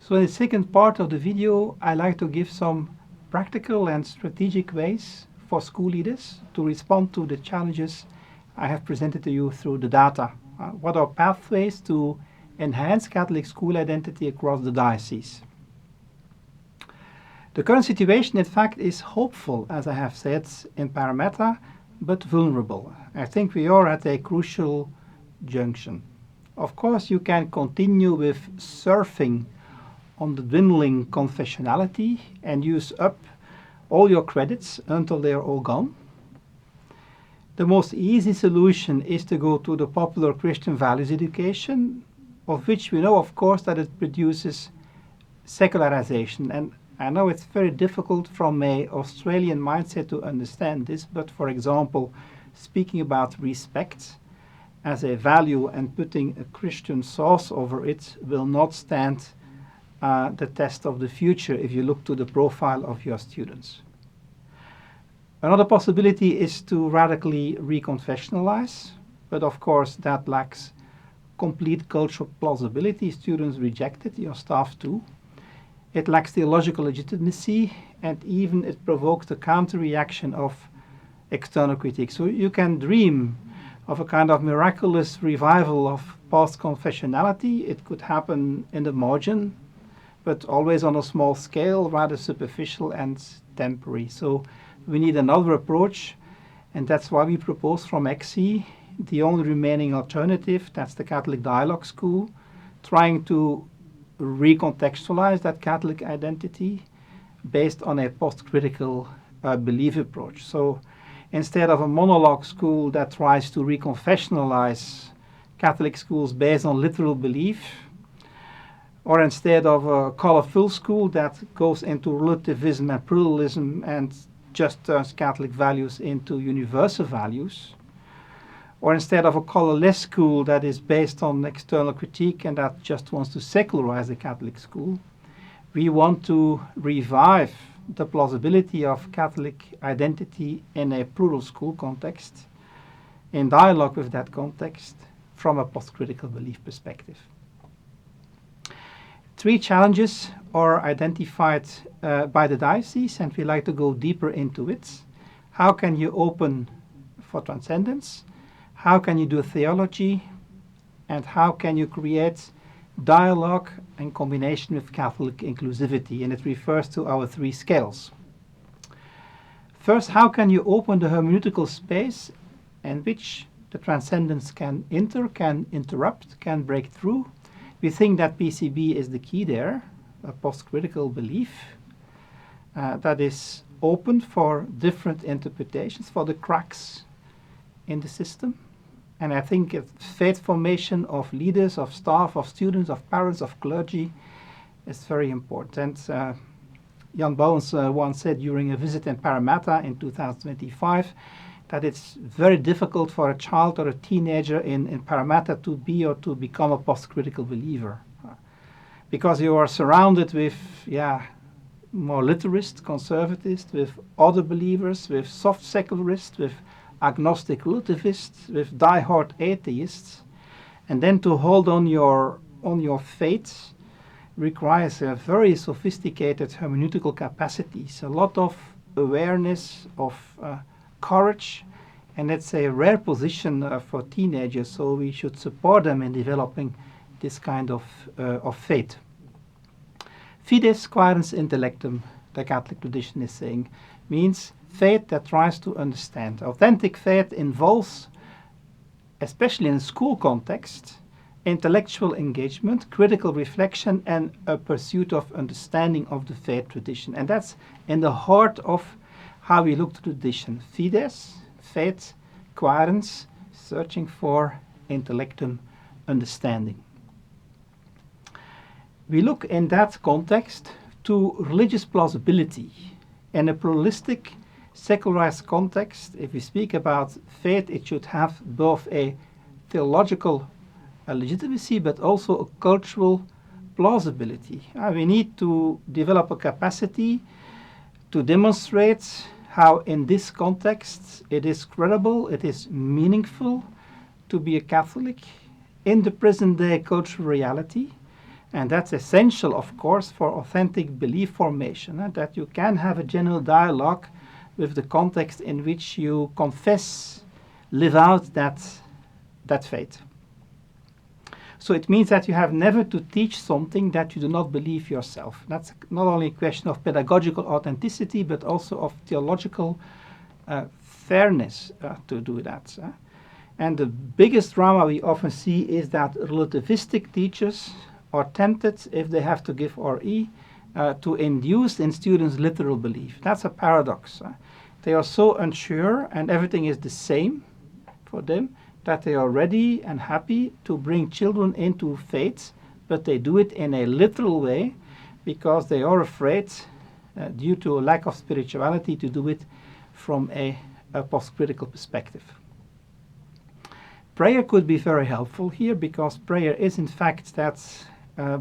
So in the second part of the video, I like to give some practical and strategic ways for school leaders to respond to the challenges I have presented to you through the data. What are pathways to enhance Catholic school identity across the diocese? The current situation, in fact, is hopeful, as I have said, in Parramatta, but vulnerable. I think we are at a crucial junction. Of course, you can continue with surfing on the dwindling confessionality and use up all your credits until they are all gone. The most easy solution is to go to the popular Christian values education, of which we know, of course, that it produces secularization. And I know it's very difficult from an Australian mindset to understand this, but for example, speaking about respect as a value and putting a Christian sauce over it will not stand the test of the future if you look to the profile of your students. Another possibility is to radically reconfessionalize, but of course that lacks complete cultural plausibility. Students reject it, your staff too. It lacks theological legitimacy, and even it provokes the counter-reaction of external critique. So you can dream of a kind of miraculous revival of past confessionality. It could happen in the margin, but always on a small scale, rather superficial and temporary. So we need another approach, and that's why we propose from ECSI the only remaining alternative, that's the Catholic Dialogue School, trying to recontextualize that Catholic identity based on a post-critical belief approach. So instead of a monologue school that tries to reconfessionalize Catholic schools based on literal belief, or instead of a colorful school that goes into relativism and pluralism and just turns Catholic values into universal values, or instead of a colorless school that is based on external critique and that just wants to secularize the Catholic school, we want to revive the plausibility of Catholic identity in a plural school context, in dialogue with that context, from a post-critical belief perspective. 3 challenges are identified by the diocese, and we like to go deeper into it. How can you open for transcendence? How can you do theology? And how can you create dialogue in combination with Catholic inclusivity? And it refers to our 3 scales. First, how can you open the hermeneutical space in which the transcendence can enter, can interrupt, can break through? We think that PCB is the key there, a post-critical belief that is open for different interpretations, for the cracks in the system. And I think faith formation of leaders, of staff, of students, of parents, of clergy is very important. Jan Bouwens once said during a visit in Parramatta in 2025 that it's very difficult for a child or a teenager in Parramatta to be or to become a post-critical believer. Because you are surrounded with more literist, conservatists, with other believers, with soft secularists, with agnostic relativists, with die-hard atheists. And then to hold on your faith requires a very sophisticated hermeneutical capacities, a lot of awareness, of courage, and it's a rare position for teenagers, so we should support them in developing this kind of faith. Fides quaerens intellectum, the Catholic tradition is saying, means faith that tries to understand. Authentic faith involves, especially in school context, intellectual engagement, critical reflection, and a pursuit of understanding of the faith tradition. And that's in the heart of how we look to tradition. Fides, faith, quaerens, searching for intellectum, understanding. We look in that context to religious plausibility. In a pluralistic, secularized context, if we speak about faith, it should have both a theological legitimacy but also a cultural plausibility. We need to develop a capacity to demonstrate how in this context it is credible, it is meaningful to be a Catholic in the present day cultural reality, And that's essential, of course, for authentic belief formation, that you can have a general dialogue with the context in which you confess, live out that faith. So it means that you have never to teach something that you do not believe yourself. That's not only a question of pedagogical authenticity, but also of theological fairness to do that. And the biggest drama we often see is that relativistic teachers are tempted, if they have to give RE, to induce in students literal belief. That's a paradox. They are so unsure and everything is the same for them that they are ready and happy to bring children into faith, but they do it in a literal way because they are afraid, due to a lack of spirituality, to do it from a post-critical perspective. Prayer could be very helpful here because prayer is in fact that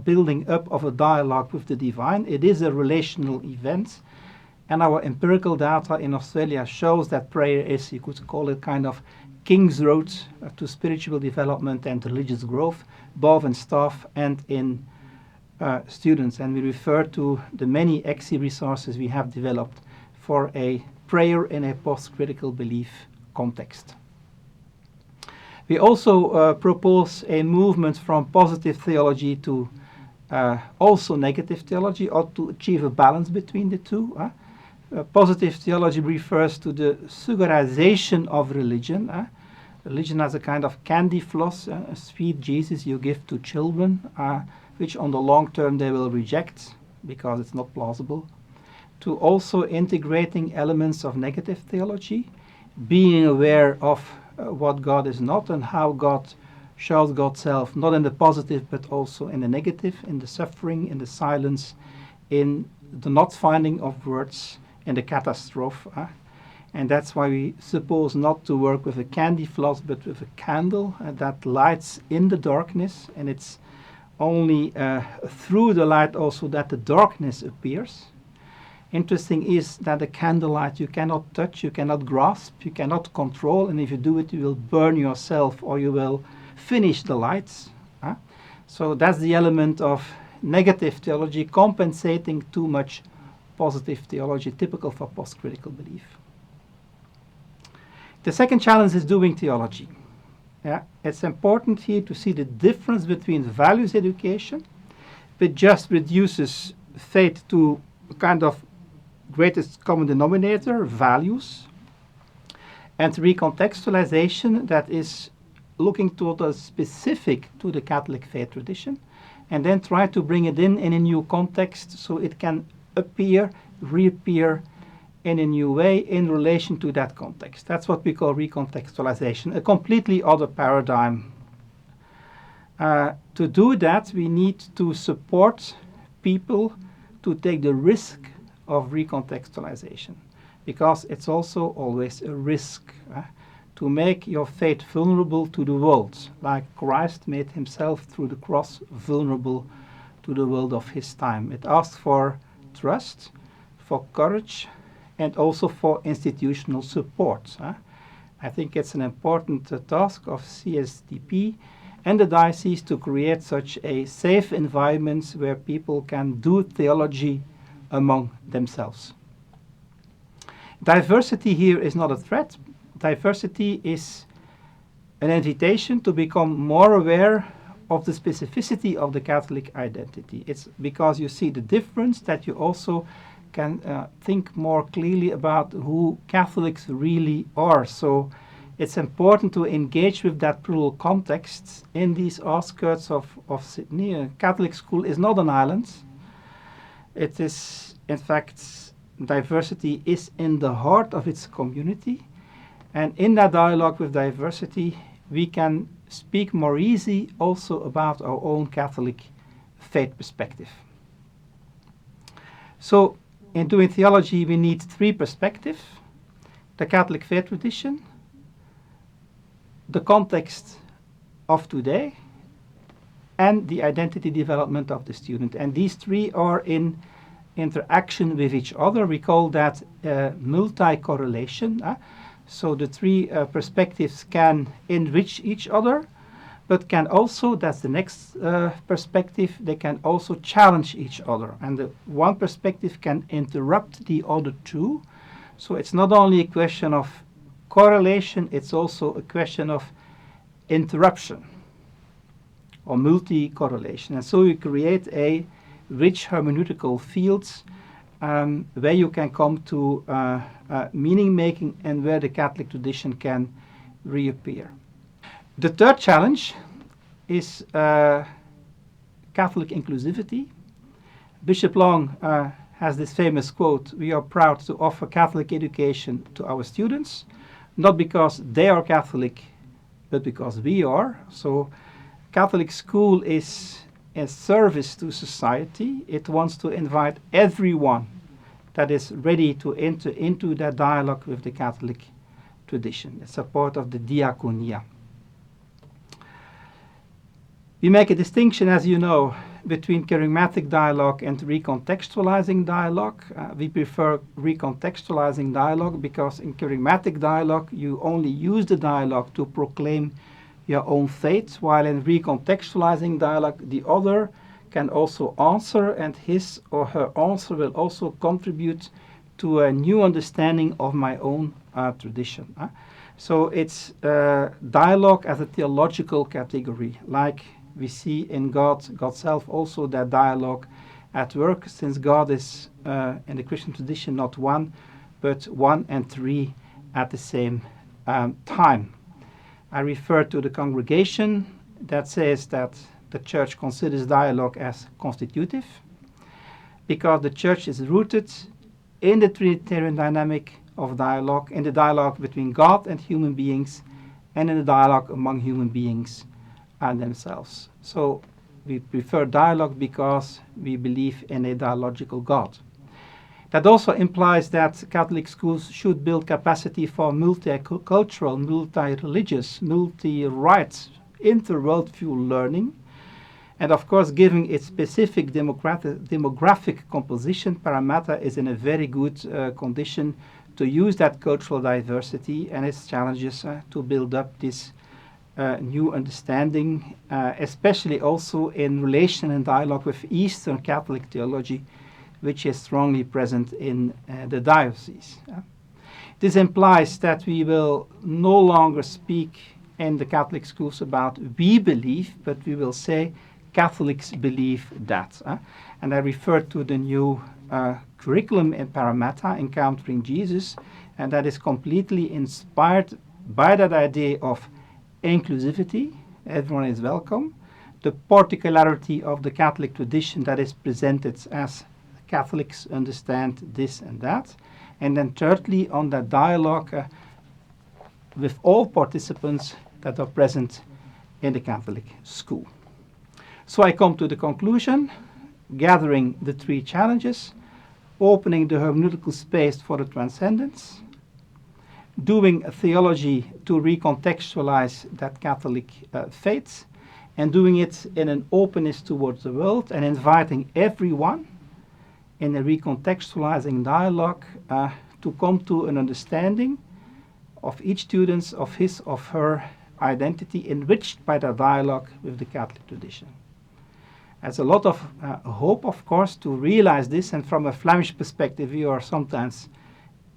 building up of a dialogue with the divine. It is a relational event, and our empirical data in Australia shows that prayer is, you could call it, kind of King's Road to spiritual development and religious growth, both in staff and in students. And we refer to the many ECSI resources we have developed for a prayer in a post-critical belief context. We also propose a movement from positive theology to also negative theology, or to achieve a balance between the two. Positive theology refers to the sugarization of religion. Religion as a kind of candy floss, a sweet Jesus you give to children, which on the long term they will reject because it's not plausible. To also integrating elements of negative theology, being aware of what God is not and how God shows God's self, not in the positive but also in the negative, in the suffering, in the silence, in the not finding of words, in the catastrophe. And that's why we suppose not to work with a candy floss but with a candle that lights in the darkness, and it's only through the light also that the darkness appears. Interesting is that the candlelight you cannot touch, you cannot grasp, you cannot control, and if you do it, you will burn yourself or you will finish the lights. So that's the element of negative theology compensating too much positive theology, typical for post-critical belief. The second challenge is doing theology. It's important here to see the difference between values education, which just reduces faith to a kind of greatest common denominator, values, and recontextualization that is looking to what is specific to the Catholic faith tradition, and then try to bring it in a new context so it can appear, reappear in a new way in relation to that context. That's what we call recontextualization, a completely other paradigm. To do that, we need to support people to take the risk of recontextualization, because it's also always a risk to make your faith vulnerable to the world, like Christ made himself through the cross vulnerable to the world of his time. It asks for trust, for courage, and also for institutional support. I think it's an important task of CSDP and the diocese to create such a safe environment where people can do theology among themselves. Diversity here is not a threat. Diversity is an invitation to become more aware of the specificity of the Catholic identity. It's because you see the difference that you also can think more clearly about who Catholics really are. So it's important to engage with that plural context in these outskirts of Sydney. A Catholic school is not an island. It is, in fact, diversity is in the heart of its community. And in that dialogue with diversity, we can speak more easy also about our own Catholic faith perspective. So, in doing theology, we need three perspectives: the Catholic faith tradition, the context of today, and the identity development of the student. And these three are in interaction with each other. We call that multi-correlation. So the three perspectives can enrich each other, but can also, that's the next perspective, they can also challenge each other. And the one perspective can interrupt the other two. So it's not only a question of correlation, it's also a question of interruption or multi-correlation. And so you create a rich hermeneutical fields where you can come to meaning making and where the Catholic tradition can reappear. The third challenge is Catholic inclusivity. Bishop Long has this famous quote, "We are proud to offer Catholic education to our students, not because they are Catholic, but because we are." So Catholic school is a service to society. It wants to invite everyone that is ready to enter into that dialogue with the Catholic tradition. It's a part of the diaconia. We make a distinction, as you know, between charismatic dialogue and recontextualizing dialogue. We prefer recontextualizing dialogue because in charismatic dialogue you only use the dialogue to proclaim your own faith, while in recontextualizing dialogue the other can also answer, and his or her answer will also contribute to a new understanding of my own tradition. So it's dialogue as a theological category, like we see in God's self also that dialogue at work, since God is in the Christian tradition not one, but one and three at the same time. I refer to the congregation that says that the church considers dialogue as constitutive, because the church is rooted in the Trinitarian dynamic of dialogue, in the dialogue between God and human beings, and in the dialogue among human beings and themselves. So we prefer dialogue because we believe in a dialogical God. That also implies that Catholic schools should build capacity for multicultural, multi-religious, multi-rights, inter-worldview learning. And of course, given its specific demographic composition, Parramatta is in a very good condition to use that cultural diversity and its challenges to build up this new understanding, especially also in relation and dialogue with Eastern Catholic theology, which is strongly present in the diocese. This implies that we will no longer speak in the Catholic schools about we believe, but we will say Catholics believe that. And I refer to the new curriculum in Parramatta, Encountering Jesus, and that is completely inspired by that idea of inclusivity, everyone is welcome, the particularity of the Catholic tradition that is presented as Catholics understand this and that, and then thirdly on that dialogue with all participants that are present in the Catholic school. So I come to the conclusion, gathering the three challenges, opening the hermeneutical space for the transcendence, doing a theology to recontextualize that Catholic faith, and doing it in an openness towards the world and inviting everyone in a recontextualizing dialogue to come to an understanding of each student of his or her identity enriched by the dialogue with the Catholic tradition. There's a lot of hope, of course, to realize this, and from a Flemish perspective, we are sometimes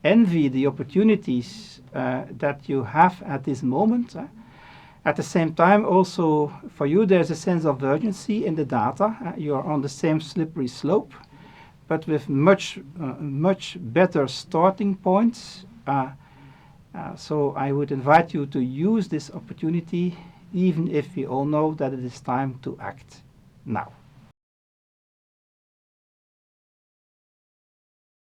envy the opportunities that you have at this moment. At the same time, also for you, there's a sense of urgency in the data. You are on the same slippery slope, but with much better starting points. So I would invite you to use this opportunity, even if we all know that it is time to act now.